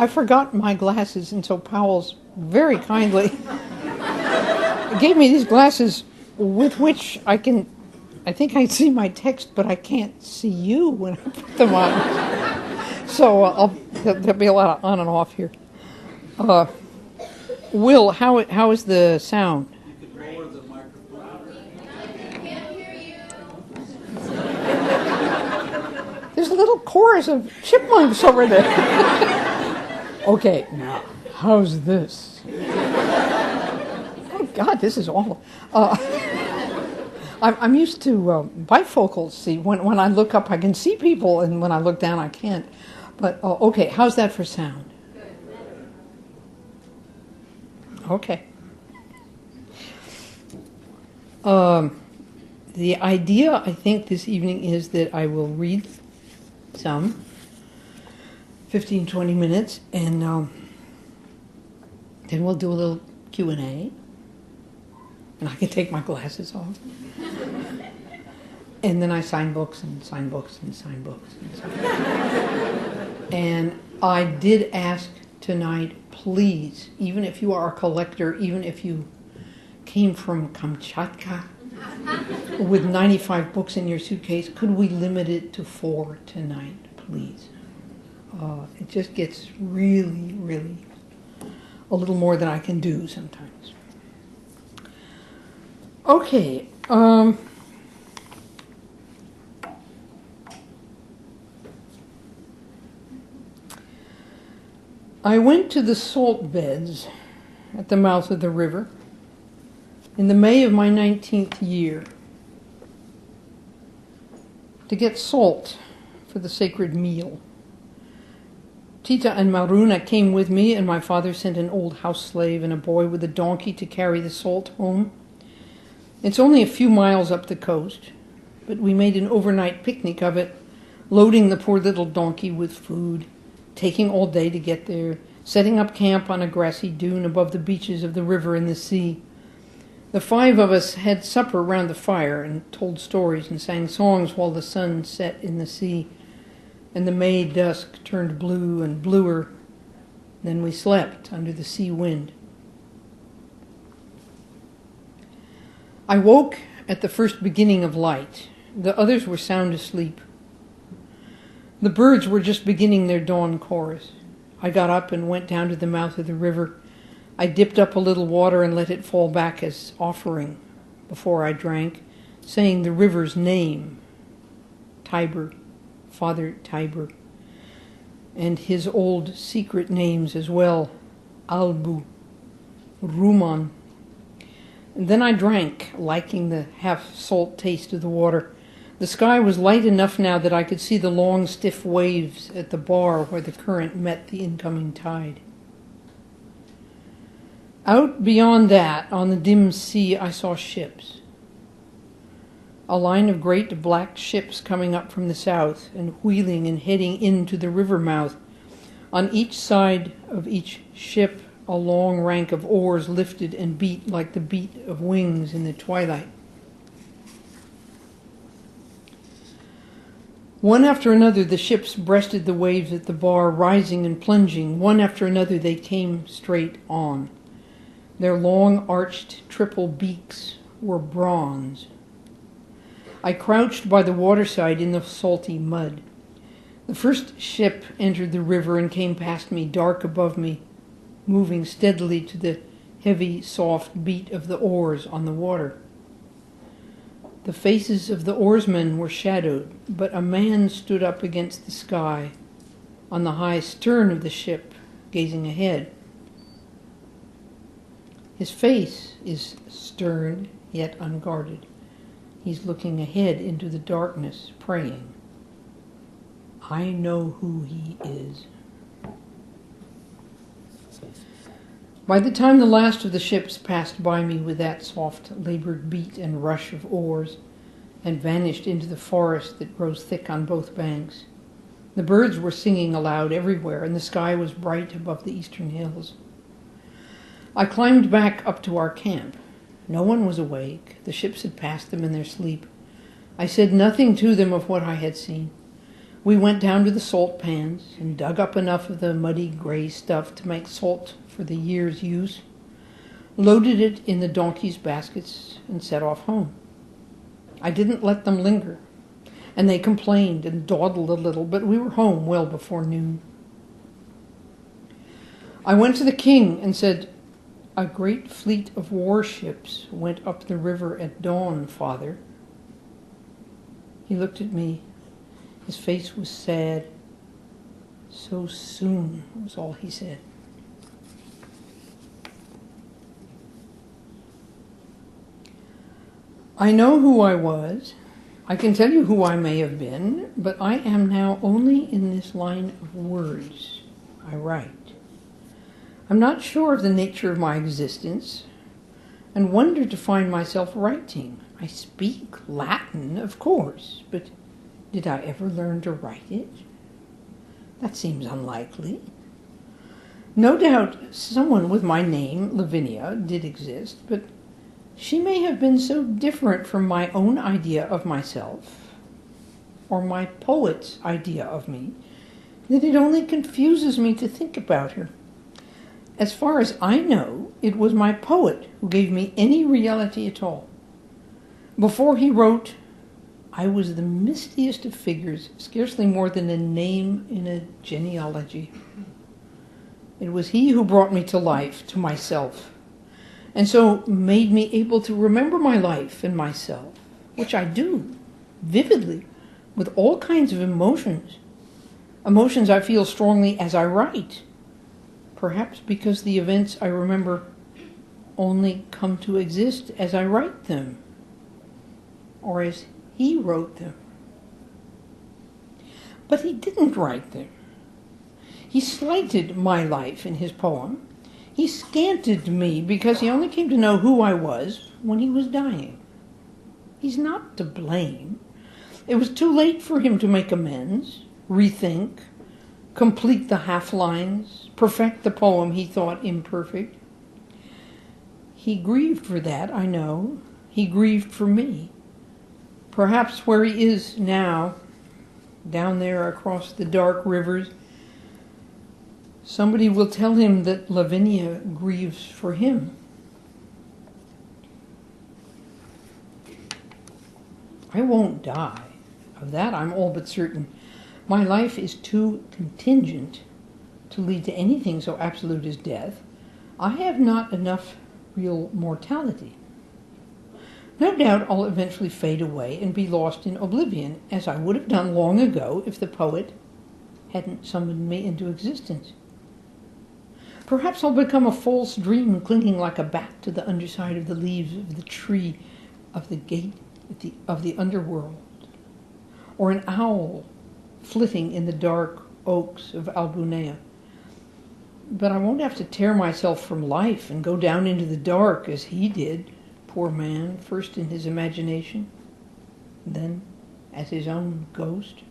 I forgot my glasses, and so Powell's very kindly gave me these glasses with which I think I can see my text, but I can't see you when I put them on. So there'll be a lot of on and off here. Will, how is the sound? You could lower the microphone. I can't hear you. There's a little chorus of chipmunks over there. Okay, now, how's this? Oh, God, this is awful. I'm used to bifocals. See, when I look up, I can see people, and when I look down, I can't. But, okay, how's that for sound? Okay. The idea, I think, this evening is that I will read some 15, 20 minutes, and then we'll do a little Q&A, and I can take my glasses off. And then I sign books and sign books and sign books. And, and I did ask tonight, please, even if you are a collector, even if you came from Kamchatka with 95 books in your suitcase, could we limit it to 4 tonight, please? It just gets really, really a little more than I can do sometimes. Okay. I went to the salt beds at the mouth of the river in the May of my 19th year to get salt for the sacred meal. Tita and Maruna came with me, and my father sent an old house slave and a boy with a donkey to carry the salt home. It's only a few miles up the coast, but we made an overnight picnic of it, loading the poor little donkey with food, taking all day to get there, setting up camp on a grassy dune above the beaches of the river and the sea. The 5 of us had supper round the fire and told stories and sang songs while the sun set in the sea, and the May dusk turned blue and bluer. Then we slept under the sea wind. I woke at the first beginning of light. The others were sound asleep. The birds were just beginning their dawn chorus. I got up and went down to the mouth of the river. I dipped up a little water and let it fall back as offering before I drank, saying the river's name, Tiber, Father Tiber, and his old secret names as well, Albu, Ruman. And then I drank, liking the half-salt taste of the water. The sky was light enough now that I could see the long, stiff waves at the bar where the current met the incoming tide. Out beyond that, on the dim sea, I saw ships. A line of great black ships coming up from the south and wheeling and heading into the river mouth. On each side of each ship, a long rank of oars lifted and beat like the beat of wings in the twilight. One after another, the ships breasted the waves at the bar, rising and plunging. One after another, they came straight on. Their long, arched, triple beaks were bronze. I crouched by the waterside in the salty mud. The first ship entered the river and came past me, dark above me, moving steadily to the heavy, soft beat of the oars on the water. The faces of the oarsmen were shadowed, but a man stood up against the sky on the high stern of the ship, gazing ahead. His face is stern, yet unguarded. He's looking ahead into the darkness, praying. I know who he is. By the time the last of the ships passed by me with that soft, labored beat and rush of oars and vanished into the forest that grows thick on both banks, the birds were singing aloud everywhere, and the sky was bright above the eastern hills. I climbed back up to our camp. No one was awake. The ships had passed them in their sleep. I said nothing to them of what I had seen. We went down to the salt pans and dug up enough of the muddy gray stuff to make salt for the year's use, loaded it in the donkeys' baskets, and set off home. I didn't let them linger, and they complained and dawdled a little, but we were home well before noon. I went to the king and said, "A great fleet of warships went up the river at dawn, Father." He looked at me. His face was sad. "So soon," was all he said. I know who I was. I can tell you who I may have been, but I am now only in this line of words. I write. I'm not sure of the nature of my existence, and wonder to find myself writing. I speak Latin, of course, but did I ever learn to write it? That seems unlikely. No doubt someone with my name, Lavinia, did exist, but she may have been so different from my own idea of myself, or my poet's idea of me, that it only confuses me to think about her. As far as I know, it was my poet who gave me any reality at all. Before he wrote, I was the mistiest of figures, scarcely more than a name in a genealogy. It was he who brought me to life, to myself, and so made me able to remember my life and myself, which I do, vividly, with all kinds of emotions. Emotions I feel strongly as I write, perhaps because the events I remember only come to exist as I write them, or as he wrote them. But he didn't write them. He slighted my life in his poem. He scanted me because he only came to know who I was when he was dying. He's not to blame. It was too late for him to make amends, rethink, complete the half-lines, perfect the poem he thought imperfect. He grieved for that, I know. He grieved for me. Perhaps where he is now, down there across the dark rivers, somebody will tell him that Lavinia grieves for him. I won't die. Of that I'm all but certain. My life is too contingent to lead to anything so absolute as death. I have not enough real mortality. No doubt I'll eventually fade away and be lost in oblivion, as I would have done long ago if the poet hadn't summoned me into existence. Perhaps I'll become a false dream clinging like a bat to the underside of the leaves of the tree of the gate of the underworld, or an owl flitting in the dark oaks of Albunea. But I won't have to tear myself from life and go down into the dark as he did, poor man, first in his imagination, then as his own ghost.